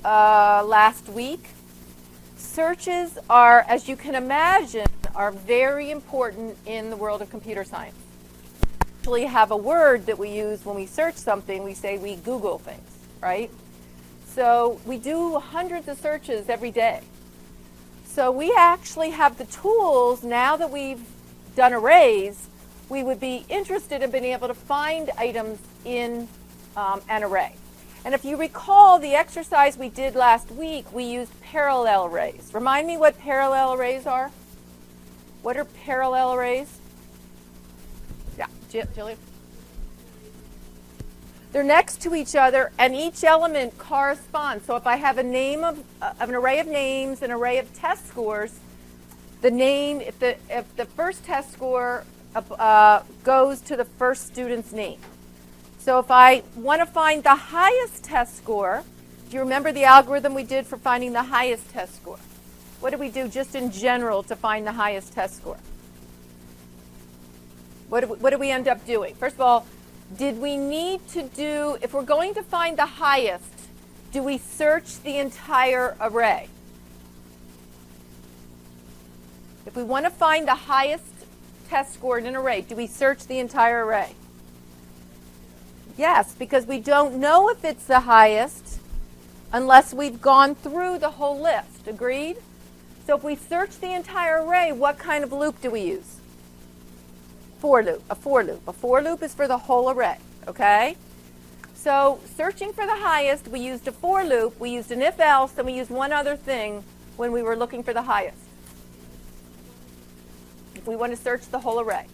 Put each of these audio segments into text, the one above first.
last week. Searches are, as you can imagine, are very important in the world of computer science. We actually have a word that we use when we search something. We say we Google things, right? So we do hundreds of searches every day. So we actually have the tools, now that we've done arrays, we would be interested in being able to find items in an array. And if you recall the exercise we did last week, we used parallel arrays. Remind me what parallel arrays are? What are parallel arrays? Yeah, Jillian? They're next to each other, and each element corresponds. So if I have a name of an array of names, an array of test scores, the name, if the first test score goes to the first student's name. So if I want to find the highest test score, do you remember the algorithm we did for finding the highest test score? What did we do just in general to find the highest test score? What did we end up doing? First of all, did we need to do, if we're going to find the highest, do we search the entire array? If we want to find the highest test score in an array, do we search the entire array? Yes, because we don't know if it's the highest unless we've gone through the whole list. Agreed? So if we search the entire array, what kind of loop do we use? For loop, a for loop. A for loop is for the whole array, okay? So searching for the highest, we used a for loop, we used an if else, and we used one other thing when we were looking for the highest. If we want to search the whole array.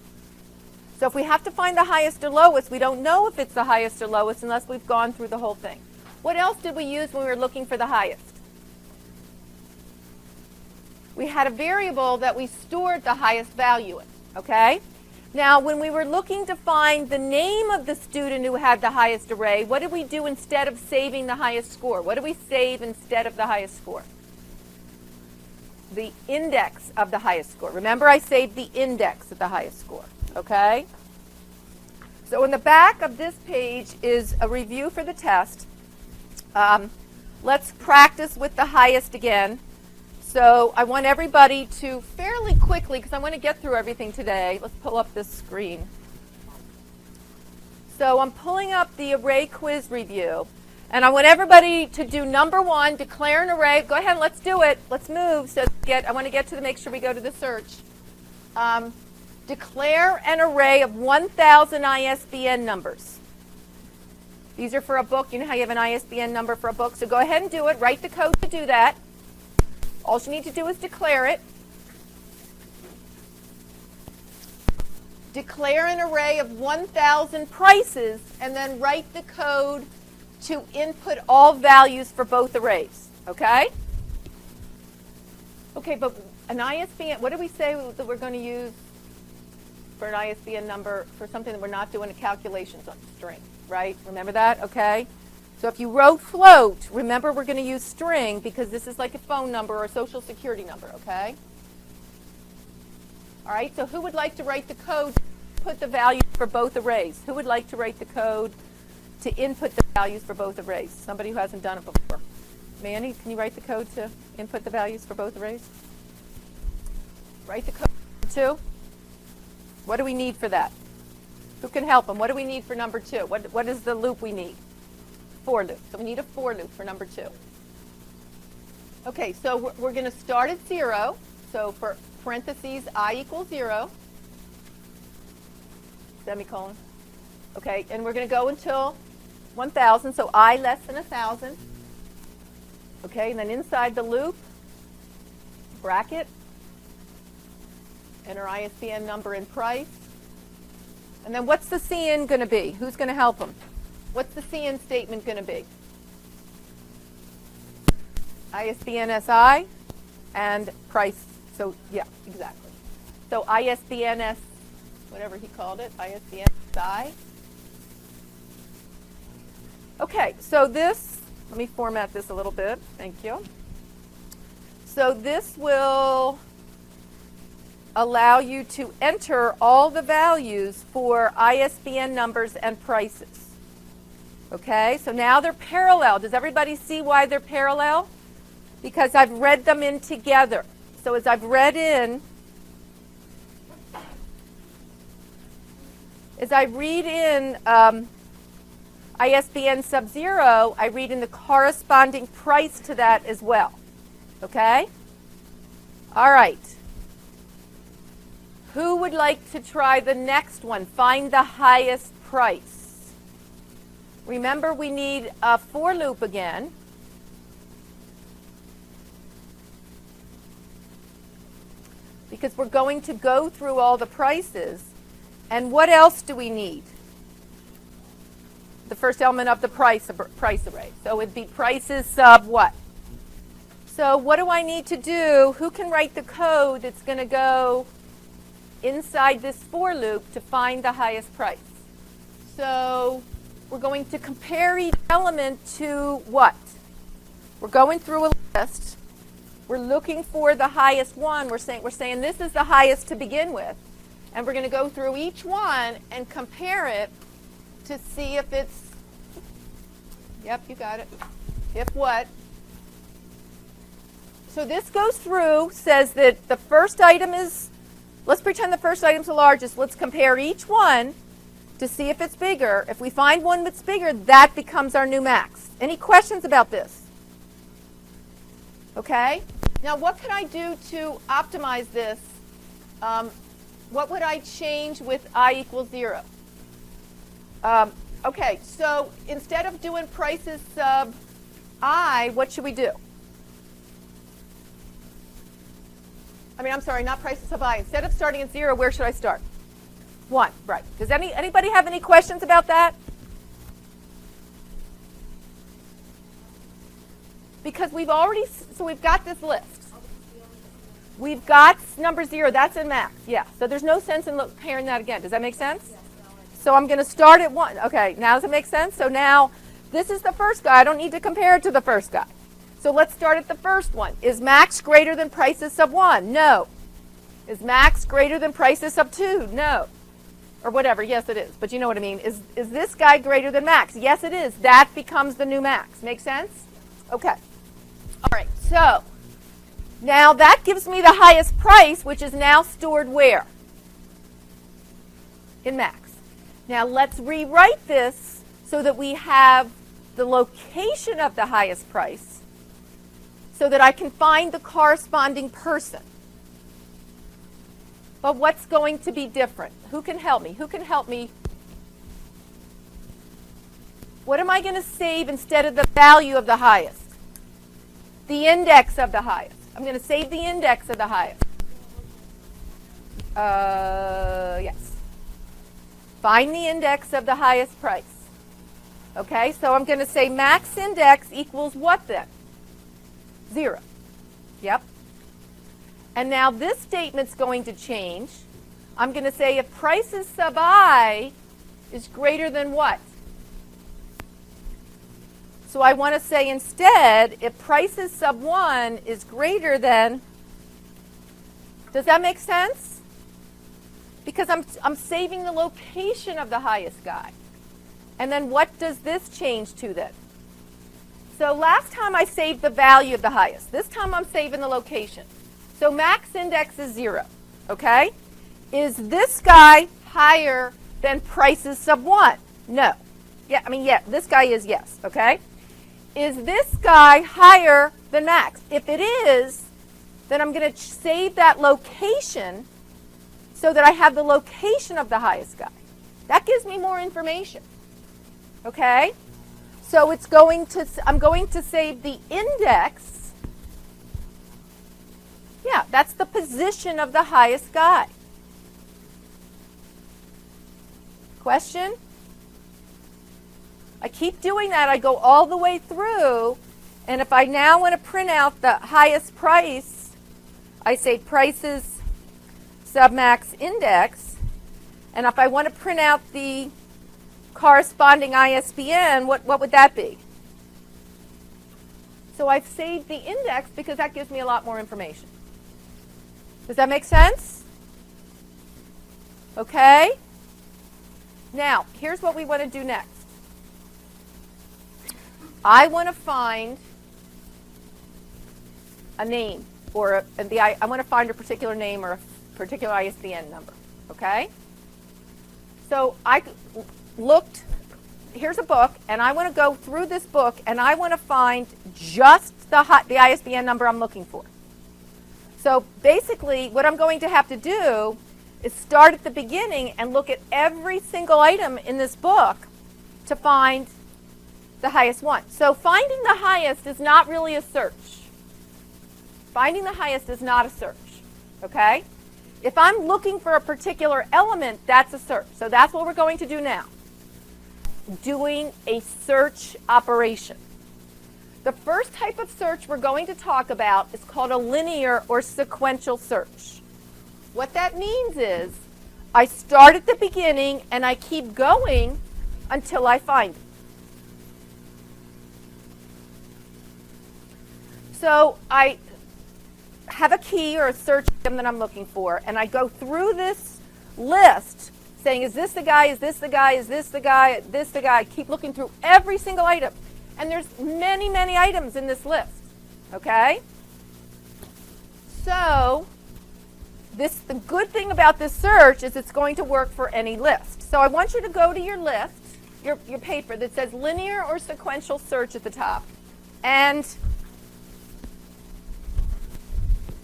So if we have to find the highest or lowest, we don't know if it's the highest or lowest unless we've gone through the whole thing. What else did we use when we were looking for the highest? We had a variable that we stored the highest value in, okay? Now, when we were looking to find the name of the student who had the highest array, what did we do instead of saving the highest score? What did we save instead of the highest score? The index of the highest score. Remember, I saved the index of the highest score, okay? So in the back of this page is a review for the test. Let's practice with the highest again. So I want everybody to fairly quickly, because I want to get through everything today. Let's pull up this screen. So I'm pulling up the array quiz review. And I want everybody to do number one, declare an array. Go ahead, let's do it. Let's move. So I want to get to make sure we go to the search. Declare an array of 1,000 ISBN numbers. These are for a book. You know how you have an ISBN number for a book. So go ahead and do it. Write the code to do that. All you need to do is declare it. Declare an array of 1,000 prices and then write the code to input all values for both arrays. Okay? Okay, but an ISBN, what did we say that we're going to use for an ISBN number for something that we're not doing calculations on string, right? Remember that? Okay? So if you wrote float, remember we're going to use string because this is like a phone number or a social security number, okay? All right, so who would like to write the code to put the values for both arrays? Who would like to write the code to input the values for both arrays? Somebody who hasn't done it before. Manny, can you write the code to input the values for both arrays? Write the code for 2. What do we need for that? Who can help them? What do we need for number 2? What is the loop we need? For loop. So we need a for loop for number 2. Okay, so we're going to start at 0. So for parentheses, I equals 0. Semicolon. Okay, and we're going to go until 1,000. So I less than 1,000. Okay, and then inside the loop, bracket, enter ISBN number and price. And then what's the CN going to be? Who's going to help them? What's the CN statement going to be? ISBN SI and price. So, yeah, exactly. So ISBN S, whatever he called it, ISBN SI. Okay, so this, let me format this a little bit. Thank you. So this will allow you to enter all the values for ISBN numbers and prices. Okay, so now they're parallel. Does everybody see why they're parallel? Because I've read them in together. So as I've read in, as I read in ISBN sub 0, I read in the corresponding price to that as well. Okay? All right. Who would like to try the next one? Find the highest price. Remember, we need a for loop again. Because we're going to go through all the prices. And what else do we need? The first element of the price array. So it'd be prices sub what? So what do I need to do? Who can write the code that's going to go inside this for loop to find the highest price? So we're going to compare each element to what? We're going through a list. We're looking for the highest one. We're saying this is the highest to begin with. And we're going to go through each one and compare it to see if it's, yep, you got it. If what? So this goes through, says that the first item is, let's pretend the first item's the largest. Let's compare each one to see if it's bigger. If we find one that's bigger, that becomes our new max. Any questions about this? Okay. Now what can I do to optimize this? What would I change with I equals 0? Okay, so instead of doing prices sub I, what should we do? I'm sorry, not prices sub I. Instead of starting at 0, where should I start? 1, right. Does anybody have any questions about that? Because we've got this list. We've got number 0, that's in max, yeah. So there's no sense in comparing that again. Does that make sense? Yes, so I'm going to start at 1. Okay, now does it make sense? So now this is the first guy. I don't need to compare it to the first guy. So let's start at the first one. Is max greater than prices sub 1? No. Is max greater than prices sub 2? No. Or whatever, yes it is. But you know what I mean. Is this guy greater than max? Yes it is. That becomes the new max. Make sense? Okay. All right, so now that gives me the highest price, which is now stored where? In max. Now let's rewrite this so that we have the location of the highest price so that I can find the corresponding person. But what's going to be different? Who can help me? Who can help me? What am I going to save instead of the value of the highest? The index of the highest. I'm going to save the index of the highest. Yes. Find the index of the highest price. Okay, so I'm going to say max index equals what then? 0. Yep. And now this statement's going to change. I'm going to say if prices sub I is greater than what? So I want to say instead, if prices sub 1 is greater than, does that make sense? Because I'm saving the location of the highest guy. And then what does this change to then? So last time I saved the value of the highest. This time I'm saving the location. So max index is 0, okay? Is this guy higher than prices sub 1? No. Yeah, this guy is yes, okay? Is this guy higher than max? If it is, then I'm going to save that location so that I have the location of the highest guy. That gives me more information, okay? So I'm going to save the index. Yeah, that's the position of the highest guy. Question? I keep doing that. I go all the way through. And if I now want to print out the highest price, I say prices submax index. And if I want to print out the corresponding ISBN, what would that be? So I've saved the index because that gives me a lot more information. Does that make sense? Okay. Now, here's what we want to do next. I want to find a name, or I want to find a particular name or a particular ISBN number, okay? So I looked, here's a book, and I want to go through this book, and I want to find just the ISBN number I'm looking for. So basically, what I'm going to have to do is start at the beginning and look at every single item in this book to find the highest one. So finding the highest is not really a search. Finding the highest is not a search, okay? If I'm looking for a particular element, that's a search. So that's what we're going to do now. Doing a search operation. The first type of search we're going to talk about is called a linear or sequential search. What that means is I start at the beginning and I keep going until I find it. So I have a key or a search item that I'm looking for, and I go through this list saying, is this the guy, is this the guy, is this the guy, this the guy? I keep looking through every single item. And there's many, many items in this list, okay? So the good thing about this search is it's going to work for any list. So I want you to go to your list, your paper that says linear or sequential search at the top. And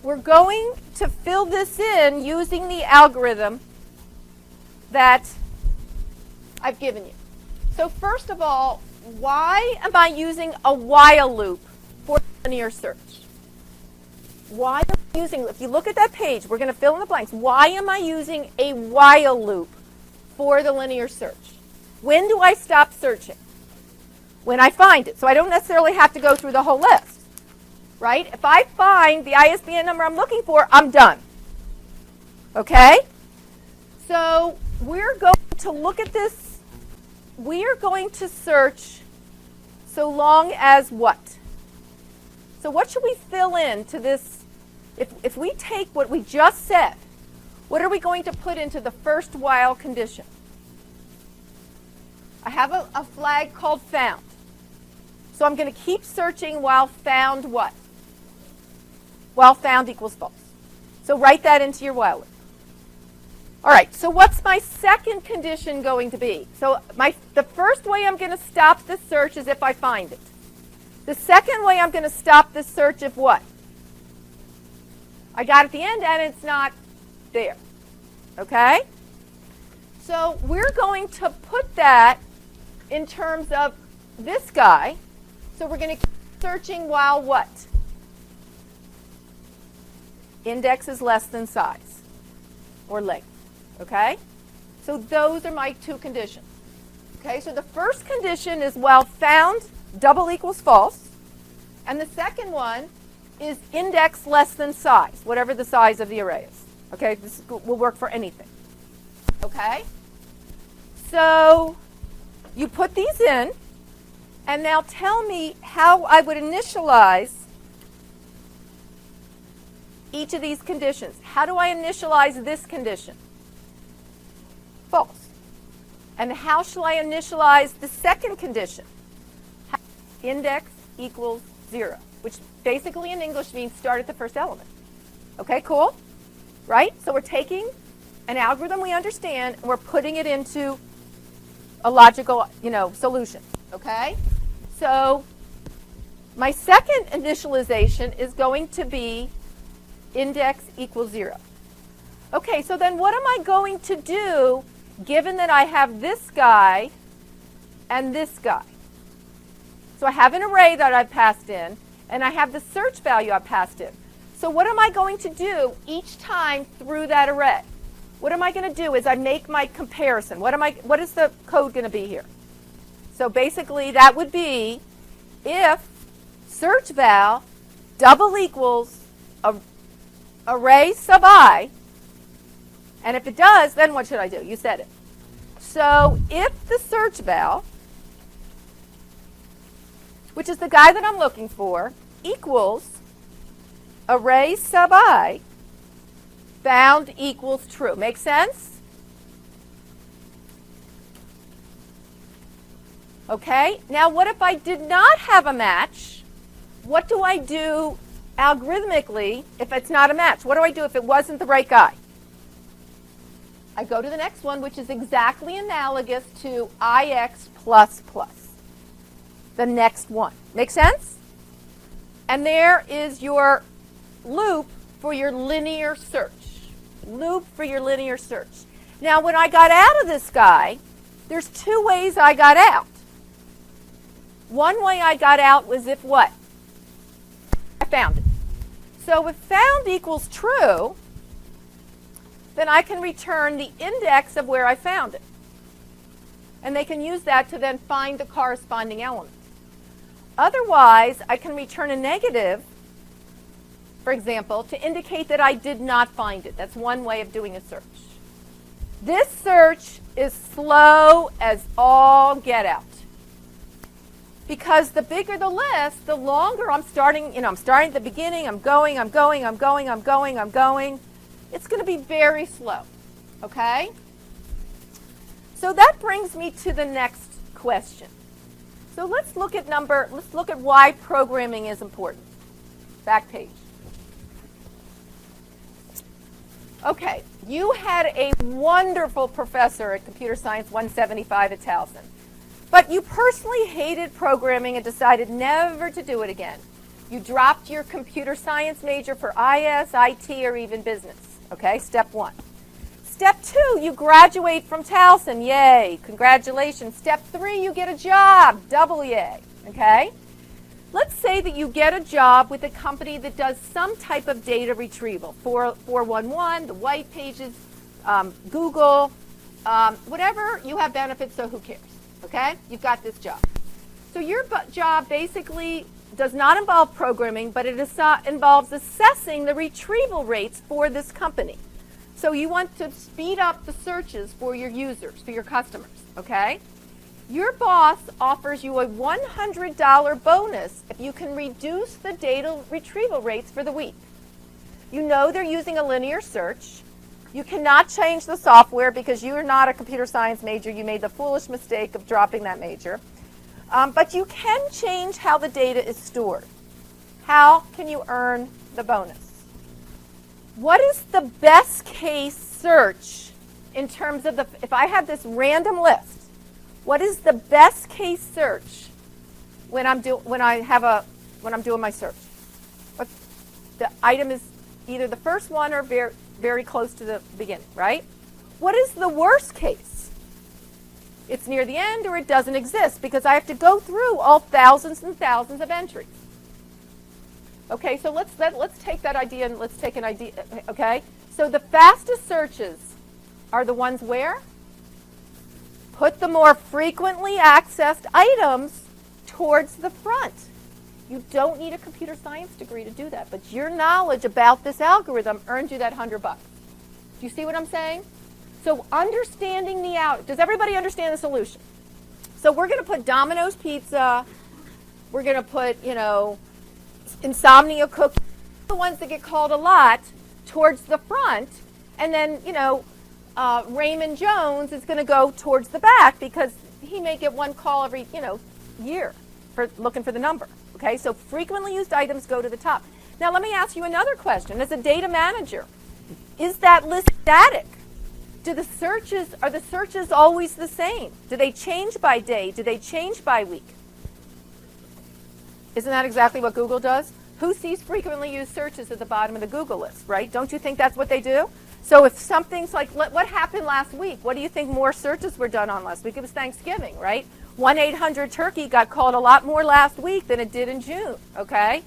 we're going to fill this in using the algorithm that I've given you. So first of all, why am I using a while loop for linear search? Why am I using, if you look at that page, we're going to fill in the blanks. Why am I using a while loop for the linear search? When do I stop searching? When I find it. So I don't necessarily have to go through the whole list, right? If I find the ISBN number I'm looking for, I'm done. Okay? So we're going to look at this. We are going to search so long as what? So what should we fill in to this? If we take what we just said, what are we going to put into the first while condition? I have a flag called found. So I'm going to keep searching while found what? While found equals false. So write that into your while loop. All right, so what's my second condition going to be? So the first way I'm going to stop this search is if I find it. The second way I'm going to stop this search if what? I got at the end and it's not there. Okay? So we're going to put that in terms of this guy. So we're going to keep searching while what? Index is less than size or length. Okay? So those are my two conditions. Okay, so the first condition is while found double equals false. And the second one is index less than size, whatever the size of the array is. Okay, this will work for anything. Okay? So you put these in, and now tell me how I would initialize each of these conditions. How do I initialize this condition? False. And how shall I initialize the second condition? Index equals 0, which basically in English means start at the first element. Okay, cool? Right? So we're taking an algorithm we understand and we're putting it into a logical, solution. Okay? So my second initialization is going to be index equals 0. Okay, so then what am I going to do given that I have this guy and this guy? So I have an array that I've passed in, and I have the search value I've passed in. So what am I going to do each time through that array? What am I going to do is I make my comparison. What is the code going to be here? So basically that would be if search val double equals array sub I, and if it does, then what should I do? You said it. So if the search val, which is the guy that I'm looking for, equals array sub I, found equals true. Make sense? Okay, now what if I did not have a match? What do I do algorithmically if it's not a match? What do I do if it wasn't the right guy? I go to the next one, which is exactly analogous to IX++. The next one. Make sense? And there is your loop for your linear search. Loop for your linear search. Now, when I got out of this guy, there's two ways I got out. One way I got out was if what? I found it. So if found equals true, then I can return the index of where I found it. And they can use that to then find the corresponding element. Otherwise, I can return a negative, for example, to indicate that I did not find it. That's one way of doing a search. This search is slow as all get out. Because the bigger the list, the longer I'm starting, I'm starting at the beginning, I'm going. It's going to be very slow, okay? So that brings me to the next question. So let's look at why programming is important. Back page. Okay, you had a wonderful professor at Computer Science 175 at Towson, but you personally hated programming and decided never to do it again. You dropped your computer science major for IS, IT, or even business. Okay, step one. Step two, you graduate from Towson. Yay, congratulations. Step three, you get a job. Double yay. Okay? Let's say that you get a job with a company that does some type of data retrieval. 411, the white pages, Google, whatever, you have benefits, so who cares? Okay? You've got this job. So your job basically does not involve programming, but it involves assessing the retrieval rates for this company. So you want to speed up the searches for your users, for your customers, okay? Your boss offers you a $100 bonus if you can reduce the data retrieval rates for the week. You know they're using a linear search. You cannot change the software because you are not a computer science major. You made the foolish mistake of dropping that major. But you can change how the data is stored. How can you earn the bonus? What is the best case search in terms of if I have this random list, what is the best case search when I'm doing my search? The item is either the first one or very, very close to the beginning, right? What is the worst case? It's near the end or it doesn't exist because I have to go through all thousands and thousands of entries. Okay, so let's take that idea and let's take an idea, okay? So the fastest searches are the ones where? Put the more frequently accessed items towards the front. You don't need a computer science degree to do that, but your knowledge about this algorithm earned you that $100. Do you see what I'm saying? So understanding does everybody understand the solution? So we're going to put Domino's Pizza, we're going to put, Insomnia Cookies, the ones that get called a lot, towards the front, and then, Raymond Jones is going to go towards the back because he may get one call every, year for looking for the number. Okay, so frequently used items go to the top. Now let me ask you another question. As a data manager, is that list static? Are the searches always the same? Do they change by day? Do they change by week? Isn't that exactly what Google does? Who sees frequently used searches at the bottom of the Google list, right? Don't you think that's what they do? So if something's like, what happened last week? What do you think more searches were done on last week? It was Thanksgiving, right? 1-800-TURKEY got called a lot more last week than it did in June, okay?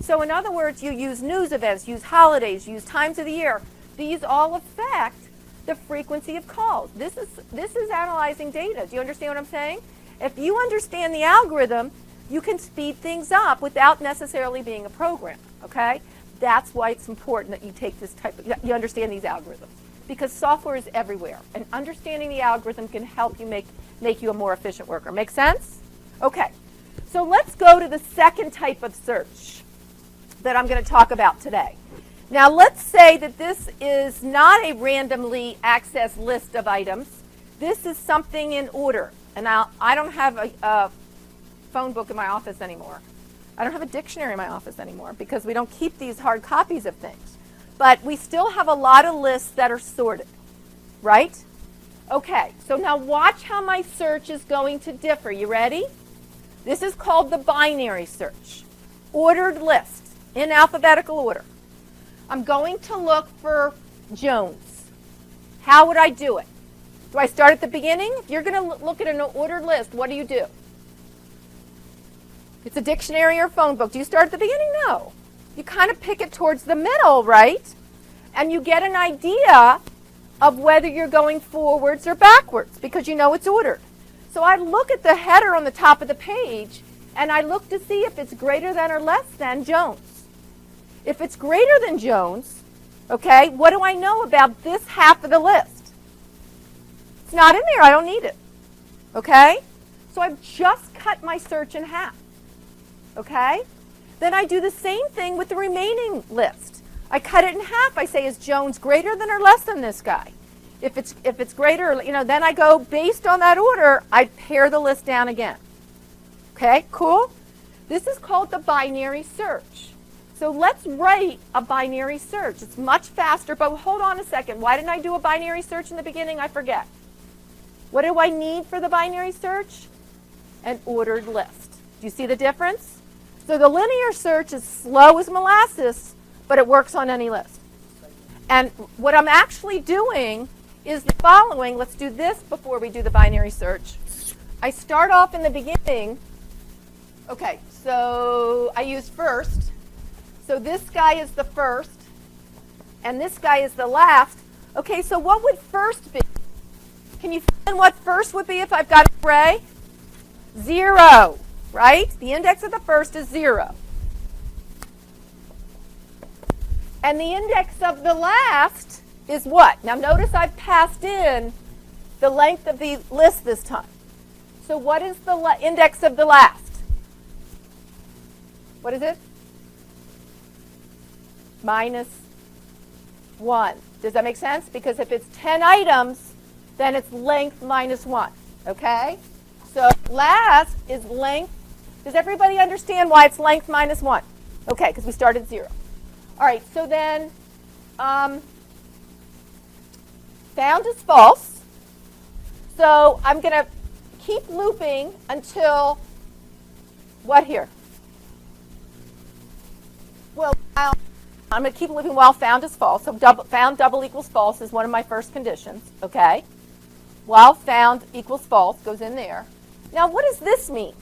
So in other words, you use news events, use holidays, use times of the year. These all affect the frequency of calls. This is analyzing data. Do you understand what I'm saying? If you understand the algorithm, you can speed things up without necessarily being a programmer, okay? That's why it's important that you take you understand these algorithms. Because software is everywhere, and understanding the algorithm can help you make you a more efficient worker. Make sense? Okay, so let's go to the second type of search that I'm going to talk about today. Now let's say that this is not a randomly accessed list of items. This is something in order. And now I don't have a phone book in my office anymore. I don't have a dictionary in my office anymore because we don't keep these hard copies of things. But we still have a lot of lists that are sorted, right? Okay, so now watch how my search is going to differ. You ready? This is called the binary search. Ordered list in alphabetical order. I'm going to look for Jones. How would I do it? Do I start at the beginning? If you're going to look at an ordered list, what do you do? It's a dictionary or phone book. Do you start at the beginning? No. You kind of pick it towards the middle, right? And you get an idea of whether you're going forwards or backwards because you know it's ordered. So I look at the header on the top of the page and I look to see if it's greater than or less than Jones. If it's greater than Jones, okay, what do I know about this half of the list? It's not in there. I don't need it. Okay? So I've just cut my search in half. Okay? Then I do the same thing with the remaining list. I cut it in half. I say, is Jones greater than or less than this guy? If it's greater, then I go based on that order, I pare the list down again. Okay, cool? This is called the binary search. So let's write a binary search. It's much faster, but hold on a second. Why didn't I do a binary search in the beginning? I forget. What do I need for the binary search? An ordered list. Do you see the difference? So the linear search is slow as molasses, but it works on any list. And what I'm actually doing is the following. Let's do this before we do the binary search. I start off in the beginning. Okay, so I use first. So this guy is the first, and this guy is the last. Okay, so what would first be? Can you find what first would be if I've got an array? 0, right? The index of the first is 0. And the index of the last is what? Now notice I've passed in the length of the list this time. So what is the index of the last? What is it? -1. Does that make sense? Because if it's 10 items, then it's length -1. Okay? So last is length. Does everybody understand why it's length -1? Okay, because we started 0. All right, so then found is false. So I'm going to keep looping until what here? Well, I'm going to keep looping while found is false. So found double equals false is one of my first conditions. Okay? While found equals false goes in there. Now, what does this mean?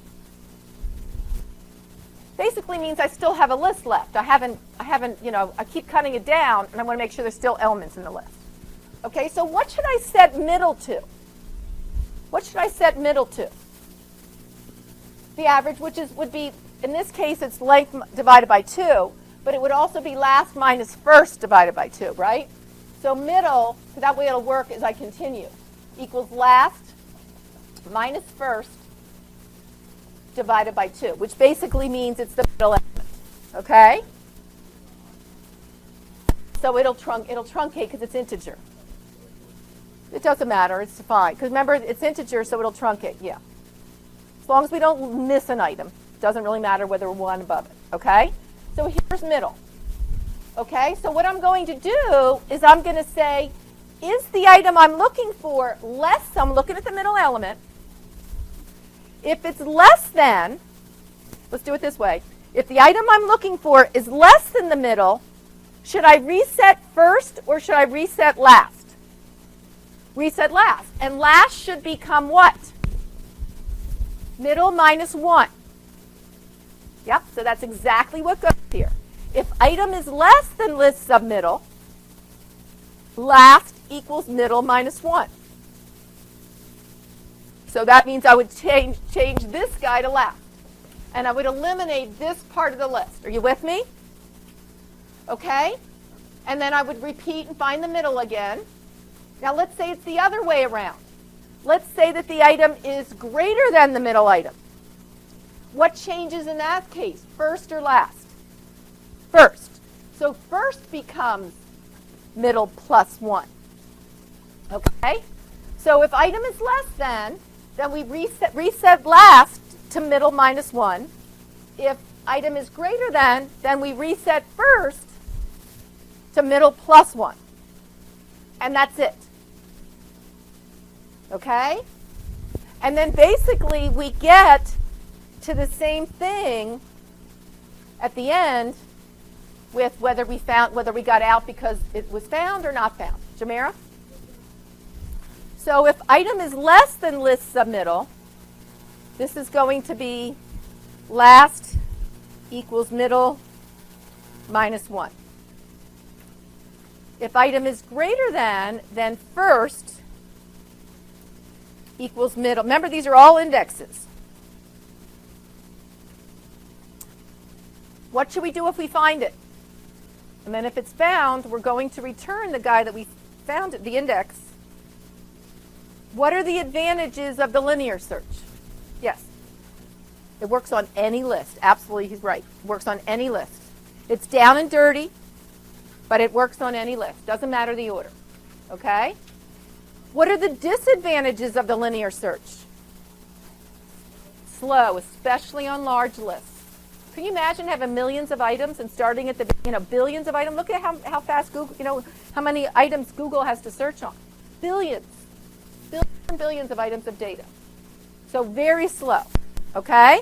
Basically means I still have a list left. I haven't, I keep cutting it down, and I want to make sure there's still elements in the list. Okay, so what should I set middle to? What should I set middle to? The average, which would be, in this case, it's length divided by 2, but it would also be last minus first divided by 2, right? So middle, so that way it'll work as I continue, equals last minus first divided by 2, which basically means it's the middle element, okay? So it'll truncate because it's integer. It doesn't matter, it's fine. Because remember, it's integer, so it'll truncate, yeah. As long as we don't miss an item. It doesn't really matter whether we're one above it, okay? So here's middle, okay? So what I'm going to do is I'm going to say, is the item I'm looking for less, so I'm looking at the middle element. If it's less than, let's do it this way. If the item I'm looking for is less than the middle, should I reset first or should I reset last? Reset last. And last should become what? Middle minus 1. Yep, so that's exactly what goes here. If item is less than list sub middle, last equals middle minus 1. So that means I would change this guy to last. And I would eliminate this part of the list. Are you with me? Okay? And then I would repeat and find the middle again. Now let's say it's the other way around. Let's say that the item is greater than the middle item. What changes in that case? First or last? First. So first becomes middle plus 1. Okay? So if item is less than, then we reset last to middle minus 1. If item is greater than, then we reset first to middle plus 1. And that's it. Okay? And then basically we get to the same thing at the end with whether we got out because it was found or not found. Jamera? So if item is less than list submittal, this is going to be last equals middle minus 1. If item is greater than, then first equals middle. Remember, these are all indexes. What should we do if we find it? And then if it's found, we're going to return the guy that we found at the index. What are the advantages of the linear search? Yes. It works on any list. Absolutely, he's right. It works on any list. It's down and dirty, but it works on any list. Doesn't matter the order. Okay? What are the disadvantages of the linear search? Slow, especially on large lists. Can you imagine having millions of items and starting at the billions of items? Look at how fast Google, how many items Google has to search on. Billions and billions of items of data. So very slow. Okay?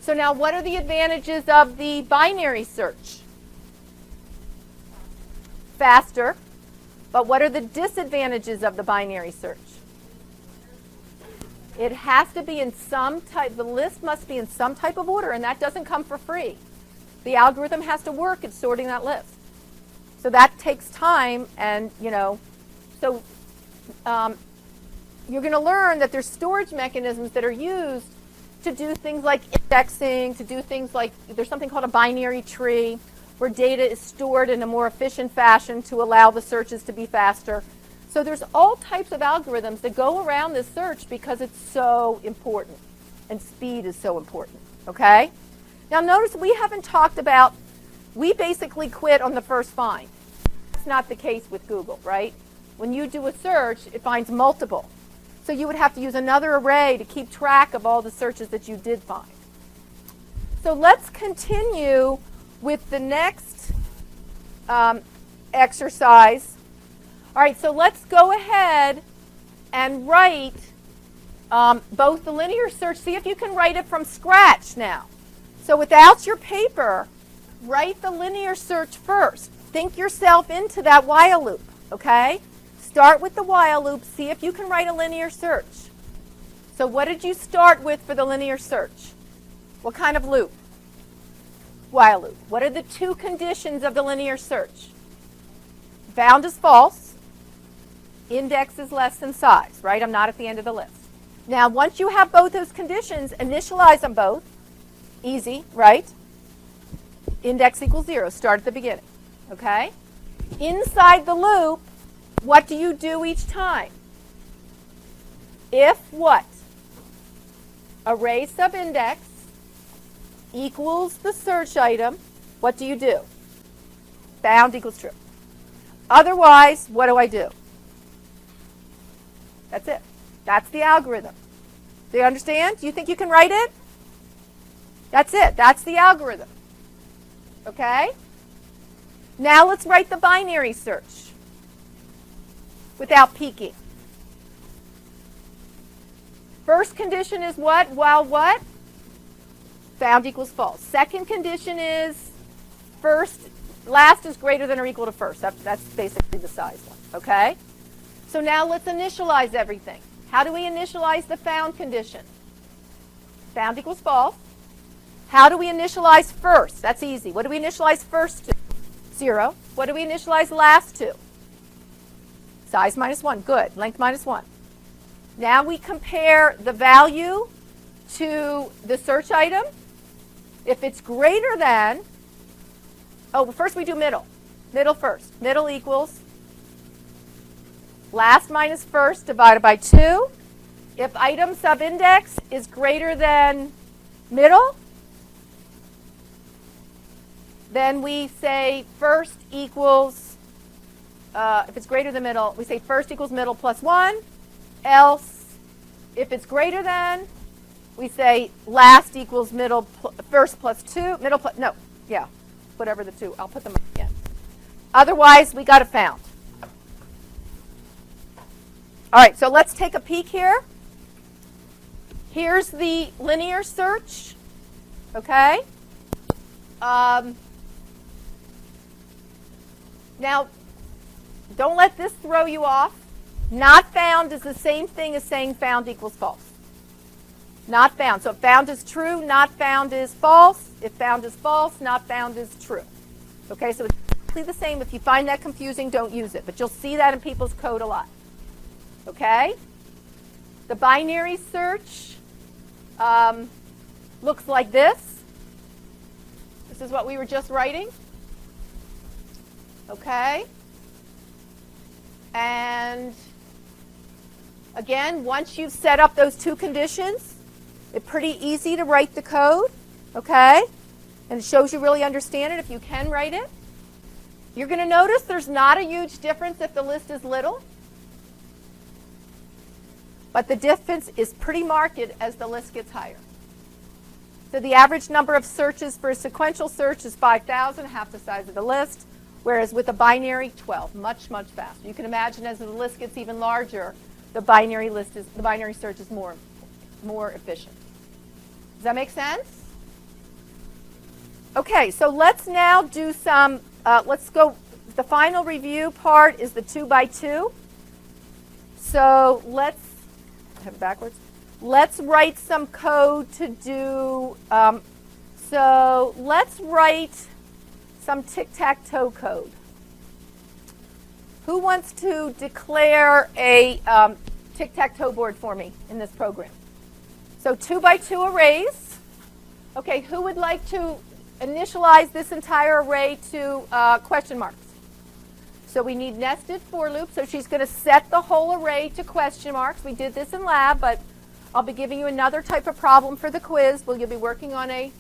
So now what are the advantages of the binary search? Faster. But what are the disadvantages of the binary search? It has to be in some type, the list must be in some type of order, and that doesn't come for free. The algorithm has to work at sorting that list. So that takes time, and so you're going to learn that there's storage mechanisms that are used to do things like indexing, to do things like, there's something called a binary tree, where data is stored in a more efficient fashion to allow the searches to be faster. So there's all types of algorithms that go around this search because it's so important, and speed is so important, okay? Now notice we haven't talked about, we basically quit on the first find. That's not the case with Google, right? When you do a search, it finds multiple. So you would have to use another array to keep track of all the searches that you did find. So let's continue with the next exercise. All right, so let's go ahead and write both the linear search. See if you can write it from scratch now. So without your paper, write the linear search first. Think yourself into that while loop, okay? Start with the while loop. See if you can write a linear search. So what did you start with for the linear search? What kind of loop? While loop. What are the two conditions of the linear search? Found is false. Index is less than size, right? I'm not at the end of the list. Now, once you have both those conditions, initialize them both. Easy, right? Index equals 0. Start at the beginning, okay? Inside the loop, what do you do each time? If what? Array subindex equals the search item, what do you do? Found equals true. Otherwise, what do I do? That's it. That's the algorithm. Do you understand? Do you think you can write it? That's it. That's the algorithm. Okay? Now let's write the binary search without peeking. First condition is what? While what? Found equals false. Second condition is last is greater than or equal to first. That's basically the size one. Okay? So now let's initialize everything. How do we initialize the found condition? Found equals false. How do we initialize first? That's easy. What do we initialize first to? 0. What do we initialize last to? Size minus 1. Good. Length minus 1. Now we compare the value to the search item. If it's greater than, first we do middle. Middle first. Middle equals last minus first divided by 2. If item subindex is greater than middle, then we say first equals, if it's greater than middle, we say first equals middle plus 1, else If it's greater than, we say last equals middle, first plus 2, middle plus, no, yeah, whatever the 2. I'll put them up again. Otherwise, we got a found. All right, so let's take a peek here. Here's the linear search, okay? Now, don't let this throw you off. Not found is the same thing as saying found equals false. Not found. So if found is true, not found is false. If found is false, not found is true. Okay, so it's exactly the same. If you find that confusing, don't use it. But you'll see that in people's code a lot. Okay? The binary search looks like this. This is what we were just writing. Okay? And again, once you've set up those 2 conditions, it's pretty easy to write the code, okay? And it shows you really understand it if you can write it. You're going to notice there's not a huge difference if the list is little, but the difference is pretty marked as the list gets higher. So the average number of searches for a sequential search is 5,000, half the size of the list, whereas with a binary, 12, much, much faster. You can imagine as the list gets even larger, the binary search is more efficient. Does that make sense? Okay, so let's now do some, let's go, the final review part is the 2 by 2. So let's, I have it backwards. Let's write some code to do, so let's write some tic-tac-toe code. Who wants to declare a tic-tac-toe board for me in this program? So 2 by 2 arrays. Okay, who would like to initialize this entire array to question marks? So we need nested for loops. So she's going to set the whole array to question marks. We did this in lab, but I'll be giving you another type of problem for the quiz where you'll be working on a.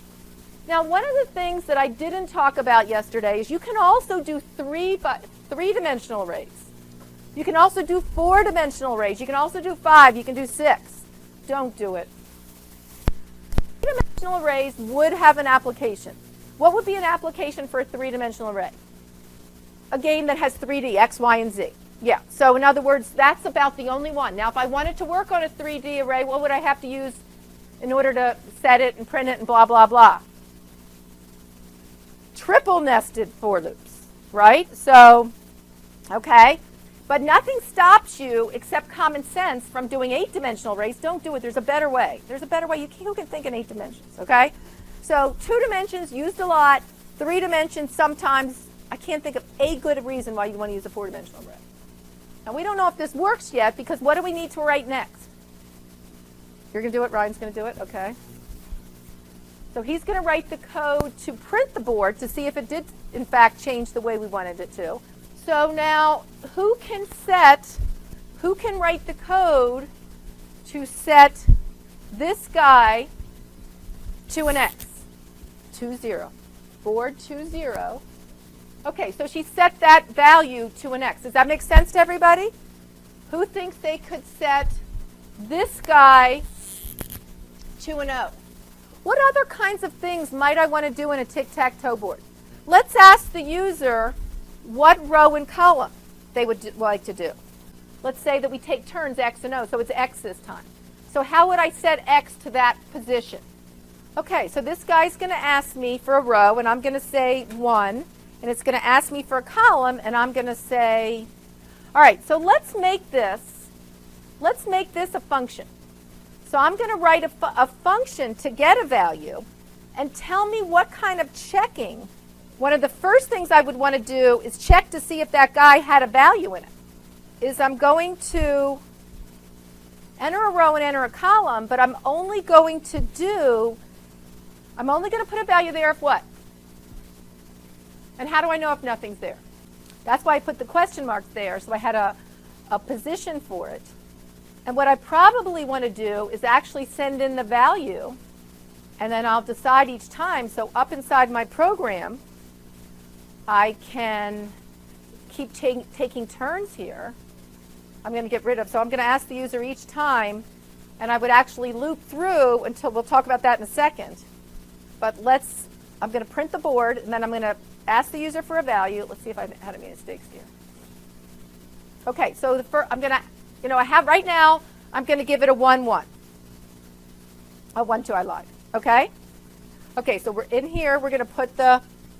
Now, one of the things that I didn't talk about yesterday is you can also do three-dimensional arrays. You can also do 4-dimensional arrays. You can also do 5. You can do 6. Don't do it. Three-dimensional arrays would have an application. What would be an application for a 3-dimensional array? A game that has 3D, X, Y, and Z. Yeah, so in other words, that's about the only one. Now, if I wanted to work on a 3D array, what would I have to use in order to set it and print it and blah, blah, blah? Triple nested for loops, right? So, okay. But nothing stops you except common sense from doing 8-dimensional arrays. Don't do it. There's a better way. There's a better way. Who can think in 8 dimensions, okay? So 2 dimensions used a lot. 3 dimensions sometimes. I can't think of a good reason why you want to use a 4-dimensional array. And we don't know if this works yet because what do we need to write next? You're going to do it? Ryan's going to do it? Okay. So he's going to write the code to print the board to see if it did, in fact, change the way we wanted it to. So now, who can write the code to set this guy to an X? 20. Board 20. Okay, so she set that value to an X. Does that make sense to everybody? Who thinks they could set this guy to an O? What other kinds of things might I want to do in a tic-tac-toe board? Let's ask the user what row and column they would like to do. Let's say that we take turns X and O, so it's X this time. So how would I set X to that position? Okay, so this guy's going to ask me for a row, and I'm going to say 1. And it's going to ask me for a column, and I'm going to say, all right, so let's make this a function. So I'm going to write a function to get a value and tell me what kind of checking. One of the first things I would want to do is check to see if that guy had a value in it. Is I'm going to enter a row and enter a column, but I'm only going to put a value there if what? And how do I know if nothing's there? That's why I put the question mark there, so I had a position for it. And what I probably want to do is actually send in the value, and then I'll decide each time. So up inside my program, I can keep taking turns here. I'm going to get rid of, so I'm going to ask the user each time, And I would actually loop through until, we'll talk about that in a second. But I'm going to print the board, and then I'm going to ask the user for a value. Let's see if I had any mistakes here. Okay, so I'm going to, I have right now, I'm going to give it a 1, 1. A 1, 2, I lied. Okay? Okay, so we're in here, we're going to put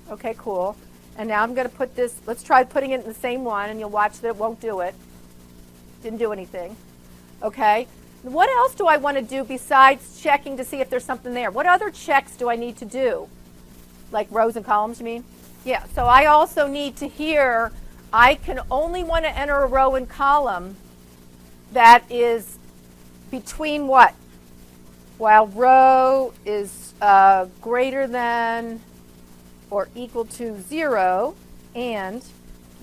okay, cool. And now I'm going to put this, let's try putting it in the same one, and you'll watch that it won't do it. Didn't do anything. Okay? What else do I want to do besides checking to see if there's something there? What other checks do I need to do? Like rows and columns, you mean? Yeah, so I also need to hear, I can only want to enter a row and column that is between what? While row is greater than or equal to 0, and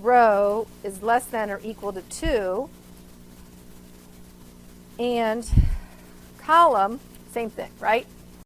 row is less than or equal to 2, and column, same thing, right?